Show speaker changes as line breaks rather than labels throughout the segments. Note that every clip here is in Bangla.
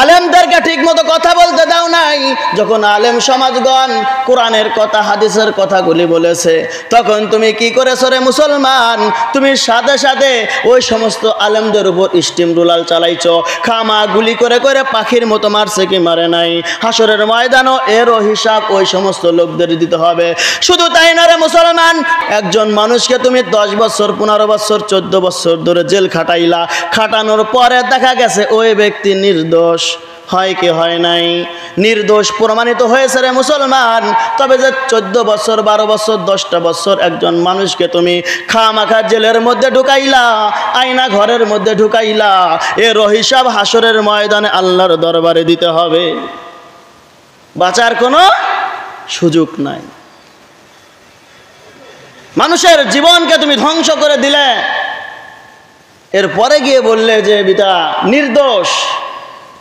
আলেমদেরকে ঠিক মতো কথা বলতে দাও নাই। যখন আলেম সমাজগণ কোরআনের কথা হাদিসের কথাগুলি বলেছে, তখন তুমি কি করেছো রে মুসলমান? তুমি সাথে সাথে ওই সমস্ত আলেমদের উপর স্টিম রুলাল চালাইছো। খামা গুলি করে করে পাখির মতো মারছে কি মারে নাই? হাসরের ময়দানও এরও হিসাব ওই সমস্ত লোকদের দিতে হবে। শুধু তাই না রে মুসলমান, একজন মানুষকে তুমি 10 বছর 15 বছর 14 বছর ধরে জেল খাটাইলা, খাটানোর পরে দেখা গেছে ওই ব্যক্তি নির্দোষ। হয় কি হয় নাই? নির্দোষ প্রমাণিত হয়েছে রে মুসলমান। তবে যে 14 বছর 12 বছর 10টা বছর একজন মানুষকে তুমি খামাখা জেলের মধ্যে ঢুকাইলা, আয়না ঘরের মধ্যে ঢুকাইলা, এর হিসাব হাসরের ময়দানে আল্লাহর দরবারে দিতে হবে। বাঁচার কোনো সুযোগ নাই। মানুষের জীবনকে তুমি ধ্বংস করে দিলে, এরপরে গিয়ে বললে যে বিটা নির্দোষ।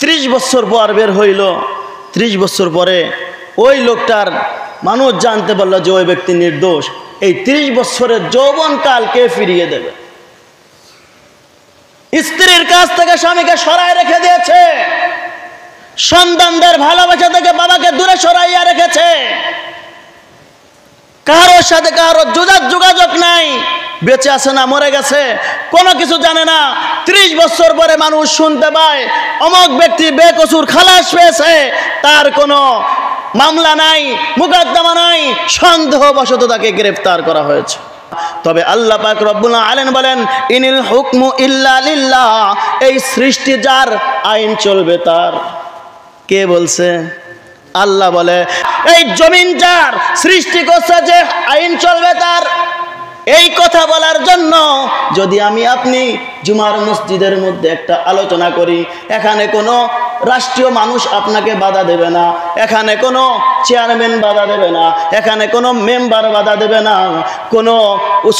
30 বছর পর বের হইল, 30 বছর পরে ওই লোকটার মানুষ জানতে পারলো যে ওই ব্যক্তি নির্দোষ। এই 30 বছরের যৌবনকাল কে ফিরিয়ে দেবে? স্ত্রীর কাছ থেকে স্বামীকে সরায় রেখে দিয়েছে, সন্তানদের ভালোবাসা থেকে বাবাকে দূরে সরাইয়া রেখেছে, কারোর সাথে কারোর যোগাযোগ নাই, বেঁচে আছে না মরে গেছে কোনো কিছু জানে না। 30 বছর পরে মানুষ শুনতে পায় অমুক ব্যক্তি বেকসুর খালাস পেয়েছে, তার কোনো মামলা নাই, মুকদ্দমা নাই, সন্দেহবশত তাকে গ্রেফতার করা হয়েছে। তবে আল্লাহ পাক রব্বুল আলামিন বলেন, ইনিল হুকমু ইল্লা লিল্লাহ, এই সৃষ্টি যার, আইন চলবে তার। কে বলছে? আল্লাহ বলে এই জমিন যার, সৃষ্টি করছে যে, আইন চলবে তার। এই কথা বলার জন্য যদি আমি আপনি জুমার মসজিদের মধ্যে একটা আলোচনা করি, এখানে কোনো রাষ্ট্রীয় মানুষ আপনাকে বাধা দেবে না, এখানে কোনো চেয়ারম্যান বাধা দেবে না, এখানে কোনো মেম্বার বাধা দেবে না, কোনো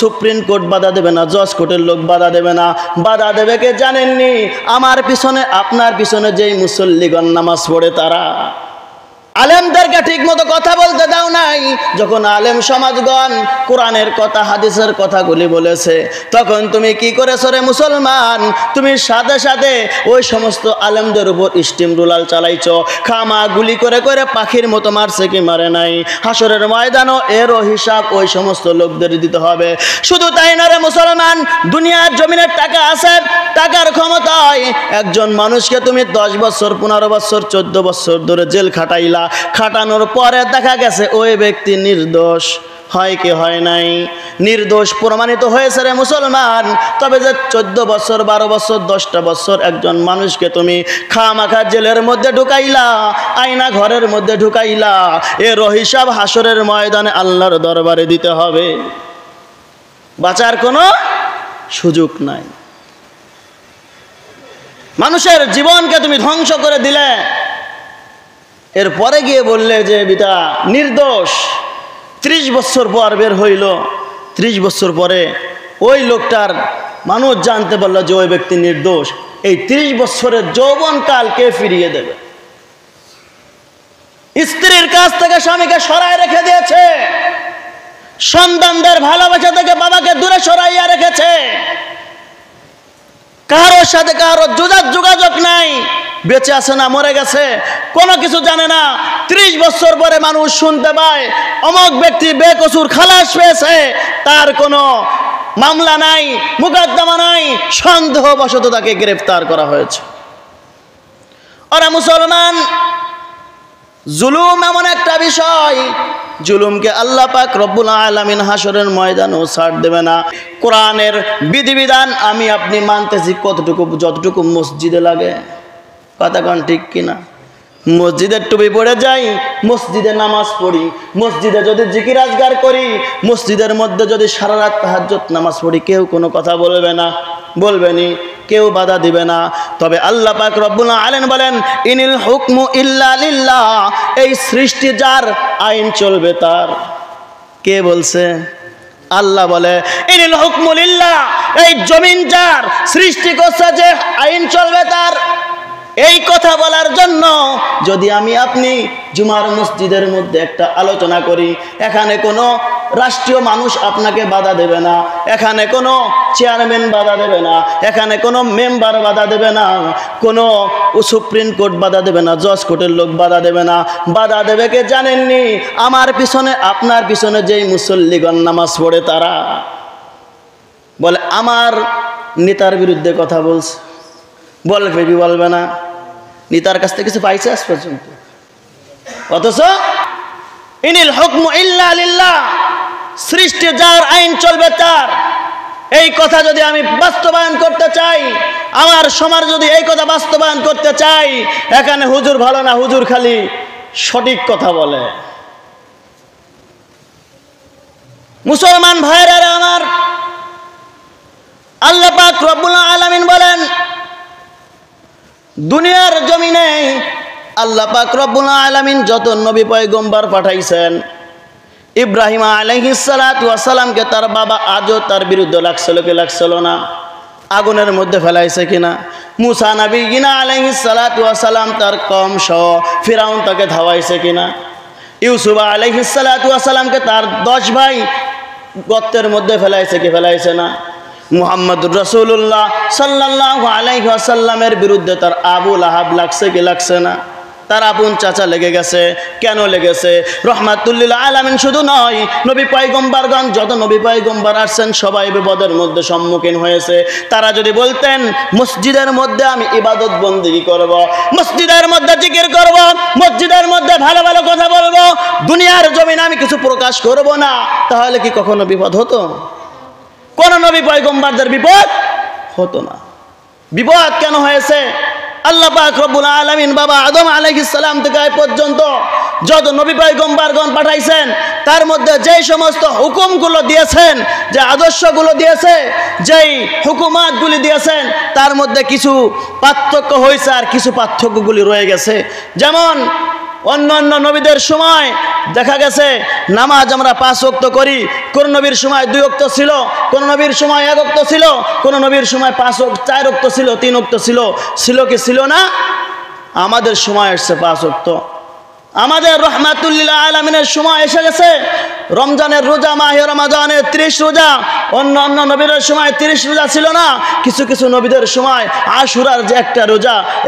সুপ্রিম কোর্ট বাধা দেবে না, জজ কোর্টের লোক বাধা দেবে না। বাধা দেবে কে জানেননি? আমার পিছনে আপনার পিছনে যেই মুসল্লিগণ নামাজ পড়ে তারা। আলেমদেরকে ঠিক মতো কথা বলতে দাও নাই। যখন আলেম সমাজগণ কোরআনের কথা হাদিসের কথাগুলি বলেছে, তখন তুমি কি করেছো রে মুসলমান? তুমি সাথে সাথে ওই সমস্ত আলেমদের উপর স্টিম রুলাল চালাইছো। খামা গুলি করে করে পাখির মতো মারছে কি মারে নাই? হাসরের ময়দানও এরও হিসাব ওই সমস্ত লোকদের দিতে হবে। শুধু তাই না রে মুসলমান, দুনিয়ার জমিনের টাকা আছে, টাকার ক্ষমতায় একজন মানুষকে তুমি 10 বছর 15 বছর 14 বছর ধরে জেল খাটাইলা, খাটানোর পরে দেখা গেছে ওই ব্যক্তি নির্দোষ। হয় কি হয় নাই? নির্দোষ প্রমাণিত হয়েছে রে মুসলমান। তবে যে 14 বছর 12 বছর 10টা বছর একজন মানুষকে তুমি খামাখা জেলের মধ্যে ঢুকাইলা, আয়না ঘরের মধ্যে ঢুকাইলা, এর হিসাব হাসরের ময়দানে আল্লাহর দরবারে দিতে হবে। বাঁচার কোনো সুযোগ নাই। মানুষের জীবনকে তুমি ধ্বংস করে দিলে, এরপরে গিয়ে বললে যে বিটা নির্দোষ। 30 বছর পর বের হইল, 30 বছর পরে ওই লোকটার মানুষ জানতে পারলো যে ওই ব্যক্তি নির্দোষ। এই 30 বছরের যৌবনকাল কে ফিরিয়ে দেবে? স্ত্রীর কাছ থেকে স্বামীকে সরায় রেখে দিয়েছে, সন্তানদের ভালোবাসা থেকে বাবাকে দূরে সরাইয়া রেখেছে, কারোর সাথে কারোর যোগাযোগ নাই, বেঁচে আছে না মরে গেছে কোনো কিছু জানে না। 30 বছর পরে মানুষ শুনতে পায় অমুক ব্যক্তি বেকসুর খালাস পেয়েছে, তার কোনো মামলা নাই, মুকদ্দমা নাই, সন্দেহবশত তাকে গ্রেফতার করা হয়েছে। ওরা মুসলমান, জুলুম এমন একটা বিষয়, জুলুমকে আল্লাহ পাক রব্বুল আলামিন হাসরের ময়দানেও ছাড় দেবে না। কোরআনের বিধিবিধান আমি আপনি মানতেছি কতটুকু, যতটুকু মসজিদে লাগে। কথা কন ঠিক কিনা? মসজিদের টুপি পরে যাই, মসজিদে নামাজ পড়ি, মসজিদে যদি জিকির আজগার করি, মসজিদের মধ্যে যদি সারা রাত তাহাজ্জুদ নামাজ পড়ি, কেউ কোনো কথা বলবে না, বলবেনি, কেউ বাধা দিবে না। তবে আল্লাহ পাক রব্বুল আলামিন বলেন, ইনিল হুকমু ইল্লা লিল্লাহ, এই সৃষ্টি যার, আইন চলবে তার। কে বলছে? আল্লাহ বলে ইনিল হুকমু লিল্লাহ, এই জমিন যার, সৃষ্টি করছে যে, আইন চলবে তার। এই কথা বলার জন্য যদি আমি আপনি জুমার মসজিদের মধ্যে একটা আলোচনা করি, এখানে কোনো রাষ্ট্রীয় মানুষ আপনাকে বাধা দেবে না, এখানে কোনো চেয়ারম্যান বাধা দেবে না, এখানে কোনো মেম্বার বাধা দেবে না, কোনো সুপ্রিম কোর্ট বাধা দেবে না, জজ কোর্টের লোক বাধা দেবে না। বাধা দেবে কে জানেননি? আমার পিছনে আপনার পিছনে যেই মুসল্লিগণ নামাজ পড়ে তারা। বলে আমার নেতার বিরুদ্ধে কথা বলছে, বলবে কি বলবে না? নেতার কাছ থেকে কিছু পাইছে আজ পর্যন্ত? অথচ ইনিল হুকমু ইল্লা লিল্লাহ, সৃষ্টি যার, আইন চলবে তার। এই কথা যদি আমি বাস্তবায়ন করতে চাই, আমার সমাজ যদি এই কথা বাস্তবায়ন করতে চাই, এখানে হুজুর ভালো না, হুজুর খালি সঠিক কথা বলে। মুসলমান ভাইরা আমার, আল্লাহ পাক রব্বুল আলামিন বলেন, দুনিয়ার জমিনে আল্লাহ পাক রব্বুল আলামিন যত নবী পয়গম্বর পাঠাইছেন, ইব্রাহিম আলাইহিস সালাতু ওয়াস সালামকে তার বাবা আজও তার বিরুদ্ধে লাগছিল কি লাগছিল না? আগুনের মধ্যে ফেলাইছে কিনা? মুসা নবী গিনা আলাইহিস সালাতু ওয়াস সালাম তার কওম সহ ফিরাউন তাকে ধাওয়াইছে কিনা? ইউসুফ আলাইহিস সালাতু ওয়াস সালামকে তার 10 ভাই গর্তের মধ্যে ফেলাইছে কি ফেলাইছে না? মুহাম্মদুর রাসূলুল্লাহ সাল্লাল্লাহু আলাইহি ওয়াসাল্লামের বিরুদ্ধে তার আবু লাহাব লাগছে কি লাগছে না? তার আপন চাচা লেগে গেছে। কেন লেগেছে? রহমাতুল লিল আলামিন শুধু নয়, নবী পয়গম্বরগণ যত নবী পয়গম্বর আসছেন সবাই বিপদের মধ্যে সম্মুখীন হয়েছে। তারা যদি বলতেন মসজিদের মধ্যে আমি ইবাদত বন্দেগী করব, মসজিদের মধ্যে জিকির করব, মসজিদের মধ্যে ভালো ভালো কথা বলবো, দুনিয়ার জমিনে আমি কিছু প্রকাশ করব না, তাহলে কি কখনো বিপদ হতো? কোন নবী পয়গম্বরদের বিপদ হতো না। বিপদ কেন হয়েছে? আল্লাহ পাক রব্বুল আলামিন বাবা আদম আলাইহিস সালাম থেকে এই পর্যন্ত যত নবী পয়গম্বরগণ পাঠাইছেন, তার মধ্যে যেই সমস্ত হুকুমগুলো দিয়েছেন, যে আদর্শগুলো দিয়েছে, যেই হুকুমাতগুলি দিয়েছেন, তার মধ্যে কিছু পার্থক্য হয়েছে আর কিছু পার্থক্যগুলি রয়ে গেছে। যেমন অন্যান্য নবীদের সময় দেখা গেছে নামাজ আমরা 5 ওয়াক্ত করি, কোন নবীর সময় 2 ওয়াক্ত ছিল, কোন নবীর সময় 1 ওয়াক্ত ছিল, কোন নবীর সময় 4 ওয়াক্ত ছিল, 3 ওয়াক্ত ছিল। ছিল কি ছিল না? আমাদের সময় এসছে 5 ওয়াক্ত। আমাদের রহমাতুল লিল আলামিনের সময় এসে গেছে রমজানের রোজা, মাহে রমাদানের 30 রোজা। অন্য অন্য নবীদের সময় 30 রোজা ছিল না, কিছু কিছু নবীদের সময় আশুরার যে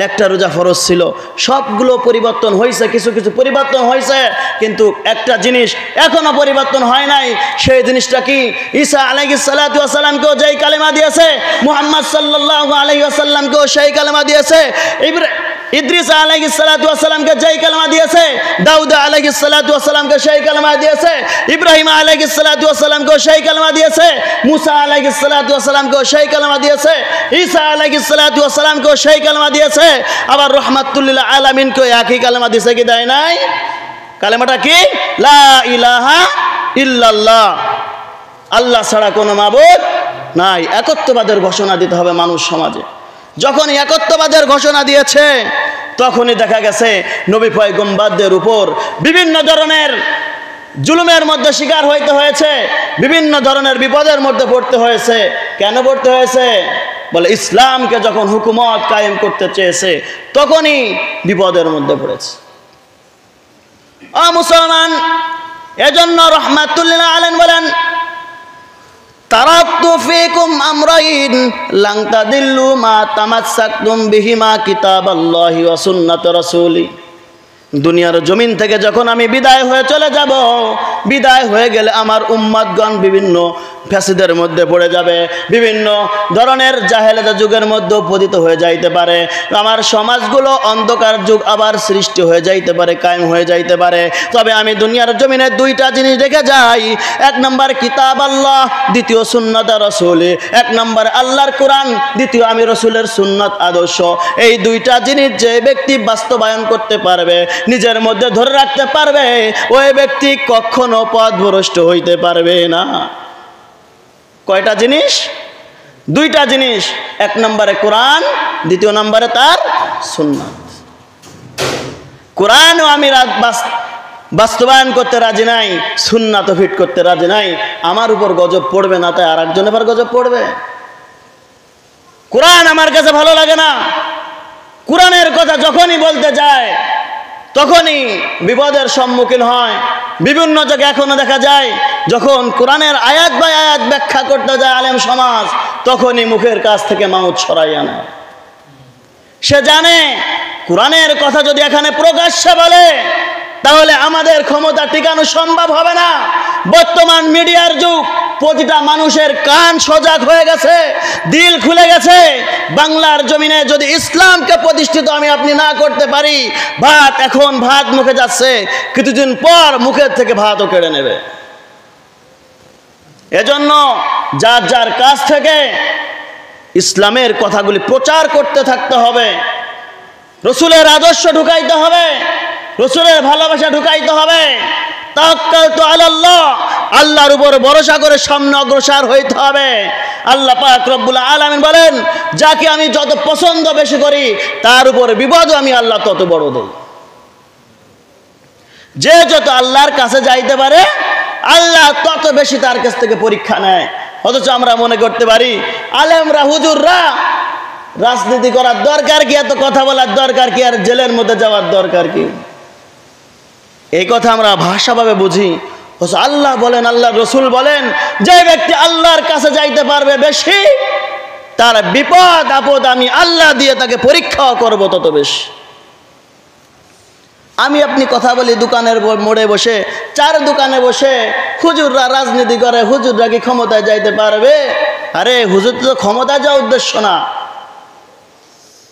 একটা রোজা ফরজ ছিল। সবগুলো পরিবর্তন হয়েছে, কিছু কিছু পরিবর্তন হয়েছে, কিন্তু একটা জিনিস এখনো পরিবর্তন হয় নাই। সেই জিনিসটা কি? ঈসা আলাইহিস সালাতু ওয়াস সালামকেও যেই কালেমা দিয়েছে, মুহাম্মদ সাল্লাল্লাহু আলাইহি ওয়াসাল্লামকেও সেই কালেমা দিয়েছে, ইদ্রিস আলাইহিস সালাতু ওয়াস সালামকে যেই কালেমা দিয়েছে, দাউদ আলাইহিস সালাতু ওয়াস সালামকে সেই কালেমা দিয়েছে, ইব্রাহিম আলাইহিস সালাতু ওয়াস সালামকে সেই কালেমা দিয়েছে, মুসা আলাইহিস সালাতু ওয়াস সালামকে সেই কালেমা দিয়েছে, ঈসা আলাইহিস সালাতু ওয়াস সালামকে সেই কালেমা দিয়েছে। আবার রাহমাতুল লিল আলামিনকে একই কালেমা দিয়েছে কি দেয় নাই? কালেমাটা কি? লা ইলাহা ইল্লাল্লাহ, আল্লাহ ছাড়া কোনো মাবুদ নাই। একত্ববাদের ঘোষণা দিতে হবে মানুষ সমাজে। যখন একত্ববাদের ঘোষণা দিয়েছে, তখনই দেখা গেছে নবী পয়গম্বরদের উপর বিভিন্ন ধরনের জুলুমের মধ্যে শিকার হইতে হয়েছে, বিভিন্ন ধরনের বিপদের মধ্যে পড়তে হয়েছে। কেন পড়তে হয়েছে? বলে ইসলামকে যখন হুকুমত কায়েম করতে চেয়েছে, তখনই বিপদের মধ্যে পড়েছে। মুসলমান, এজন্য রাহমাতুল লিল আলামিন বলেন, তারাকতু ফীকুম আমরাইন লান তাদিল্লু মা তামাসসাকতুম বিহিমা কিতাবাল্লাহি ওয়া সুন্নাত রাসূলি। দুনিয়ার জমিন থেকে যখন আমি বিদায় হয়ে চলে যাব, বিদায় হয়ে গেলে আমার উম্মতগণ বিভিন্ন ফ্যাসিদের মধ্যে পড়ে যাবে, বিভিন্ন ধরনের জাহেলাত যুগের মধ্যে পতিত হয়ে যাইতে পারে। আমার সমাজগুলো অন্ধকার যুগ আবার সৃষ্টি হয়ে যাইতে পারে, কায়েম হয়ে যাইতে পারে। তবে আমি দুনিয়ার জমিনে 2টা জিনিস রেখে যাই। 1 নম্বর কিতাব আল্লাহ, দ্বিতীয় সুন্নাত রাসূল। 1 নম্বর আল্লাহর কোরআন, দ্বিতীয় আমি রাসূলের সুন্নাত আদর্শ। এই 2টা জিনিস যে ব্যক্তি বাস্তবায়ন করতে পারবে, নিজের মধ্যে ধরে রাখতে পারবে, ওই ব্যক্তি কখনো পথভ্রষ্ট হইতে পারবে না। কয়টা জিনিস? 2টা জিনিস। 1 নম্বরে কোরআন, দ্বিতীয় নম্বরে তার সুন্নাত। কোরআনও আমি বাস্তবায়ন করতে রাজি নাই, সুন্নাতও ফিট করতে রাজি নাই। আমার উপর গজব পড়বে না, তাই আর একজনের উপর গজব পড়বে। কোরআন আমার কাছে ভালো লাগে না, কোরআনের কথা যখনই বলতে যায় তখনই বিপদের সম্মুখীন হয়। বিভিন্ন জায়গায় এখনো দেখা যায় যখন কোরআনের আয়াত বাই আয়াত ব্যাখ্যা করতে যায় আলেম সমাজ, তখনই মুখের কাছ থেকে মাউথ সরাইয়া নেয়। সে জানে কোরআনের কথা যদি এখানে প্রকাশ্যে বলে তাহলে আমাদের ক্ষমতা টিকানো সম্ভব হবে না। বর্তমান মিডিয়ার যুগ, প্রতিটা মানুষের কান সজাগ হয়ে গেছে, দিল খুলে গেছে। বাংলার জমিনে যদি ইসলামকে প্রতিষ্ঠিত আমি আপনি না করতে পারি, ভাত মুখে যাচ্ছে, কিছুদিন পর মুখের থেকে ভাতও কেড়ে নেবে। এজন্য যার যার কাছ থেকে ইসলামের কথাগুলি প্রচার করতে থাকতে হবে, রসুলের আদর্শ ঢুকাইতে হবে, রসুলের ভালোবাসা ঢুকাইতে হবে। তাওয়াক্কালতু আলাল্লাহ, আল্লাহর উপর ভরসা করে সামনে অগ্রসর হইতে হবে। আল্লাহ পাক রব্বুল আলামিন বলেন, যাকে আমি যত পছন্দ বেশি করি তার উপর বিপদও আমি আল্লাহ তত বড় দেই। যে যত আল্লাহর কাছে যাইতে পারে আল্লাহ তত বেশি তার কাছ থেকে পরীক্ষা নেয়। অথচ আমরা মনে করতে পারি আলেমরা হুজুররা রাজনীতি করার দরকার কি, এত কথা বলার দরকার কি, আর জেলের মধ্যে যাওয়ার দরকার কি? এই কথা আমরা ভাষাভাবে বুঝি। আল্লাহ বলেন, আল্লাহ রসুল বলেন, যে ব্যক্তি আল্লাহর কাছে যাইতে পারবে বেশি, তার বিপদ আপদ আমি আল্লাহ দিয়ে তাকে পরীক্ষাও করব তত বেশি। আমি আপনি কথা বলি দোকানের মোড়ে বসে, চার দোকানে বসে, হুজুররা রাজনীতি করে, হুজুররা কি ক্ষমতায় যাইতে পারবে? আরে হুজুর তো ক্ষমতায় যাওয়ার উদ্দেশ্য না,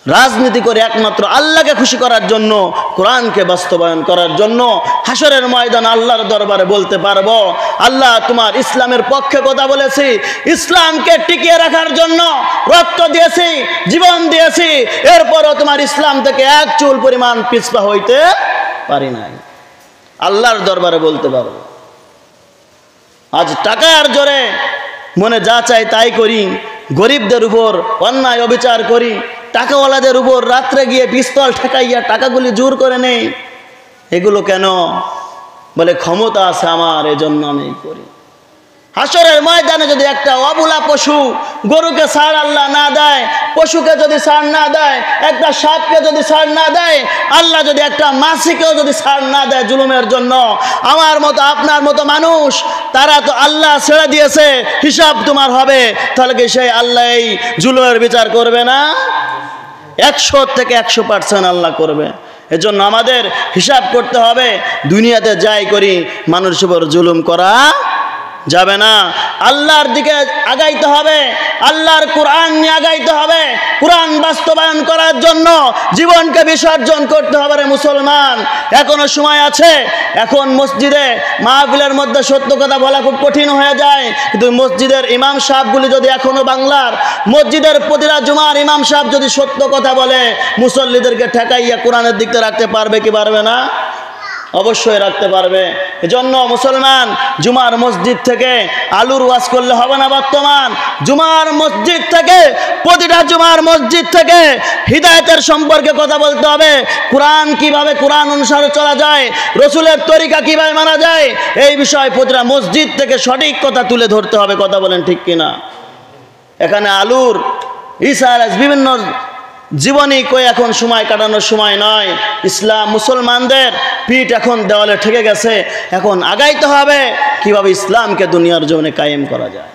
রাজনীতি করে একমাত্র আল্লাহকে খুশি করার জন্য, কোরআনকে বাস্তবায়ন করার জন্য। হাসরের ময়দান আল্লাহর দরবারে বলতে পারবো, আল্লাহ তোমার ইসলামের পক্ষে কথা বলেছি, ইসলামকে টিকিয়ে রাখার জন্য রক্ত দিয়েছি, জীবন দিয়েছি, এরপরও তোমার ইসলাম থেকে এক চুল পরিমাণ পিছপা হইতে পারি নাই। আল্লাহর দরবারে বলতে পারবো। আজ টাকার জোরে মনে যা চাই তাই করি, গরিবদের উপর অন্যায় অবিচার করি, টাকাওয়ালাদের উপর রাত্রে গিয়ে পিস্তল ঠেকাইয়া টাকাগুলি জোর করে নেই। এগুলো কেন? বলে ক্ষমতা আছে আমার, এজন্য আমি করি। হাসরের ময়দানে যদি একটা অবলা পশু, গরুকে ছাড় আল্লাহ না দেয়, পশুকে যদি ছাড় না দেয়, একটা সাপকে যদি ছাড় না দেয়, আল্লাহ যদি একটা মাছিকেও যদি ছাড় না দেয় জুলুমের জন্য, আমার মতো আপনার মতো মানুষ তারা তো আল্লাহ ছেড়ে দিয়েছে, হিসাব তোমার হবে, তাহলে কি সেই আল্লাহ এই জুলুমের বিচার করবে না? 100 থেকে 100% আল্লাহ করবে। এজন্য আমাদের হিসাব করতে হবে, দুনিয়াতে যাই করি মানুষের উপর জুলুম করা যাবে না। আল্লাহর দিকে আগাইতে হবে, আল্লাহর কোরআন নিয়ে আগাইতে হবে। কোরআন বাস্তবায়ন করার জন্য জীবনকে বিসর্জন করতে হবে রে মুসলমান। এখনো সময় আছে। এখন মসজিদে মাহফিলের মধ্যে সত্য কথা বলা খুব কঠিন হয়ে যায়, কিন্তু মসজিদের ইমাম সাহেবগুলি যদি এখনো বাংলার মসজিদের প্রতিটা জুমার ইমাম সাহেব যদি সত্য কথা বলে, মুসল্লিদেরকে ঠেকাইয়া কোরআনের দিকে রাখতে পারবে কি পারবে না? অবশ্যই রাখতে পারবে। এজন্য মুসলমান জুমার মসজিদ থেকে আলুর ওয়াজ করলে হবে না। বর্তমান জুমার মসজিদ থেকে, প্রতিটা জুমার মসজিদ থেকে হিদায়াতের সম্পর্কে কথা বলতে হবে। কোরআন কিভাবে, কোরআন অনুসারে চলা যায়, রসুলের তরিকা কিভাবে মানা যায়, এই বিষয়ে প্রতিটা মসজিদ থেকে সঠিক কথা তুলে ধরতে হবে। কথা বলেন ঠিক কিনা? এখানে আলুর ইসারাজ বিভিন্ন জীবনী কই এখন সময় কাটানোর সময় নয়। ইসলাম মুসলমানদের পিঠ এখন দেওয়ালে ঠেকে গেছে। এখন আগাইতে হবে কিভাবে ইসলামকে দুনিয়ার জমিনে কায়েম করা যায়।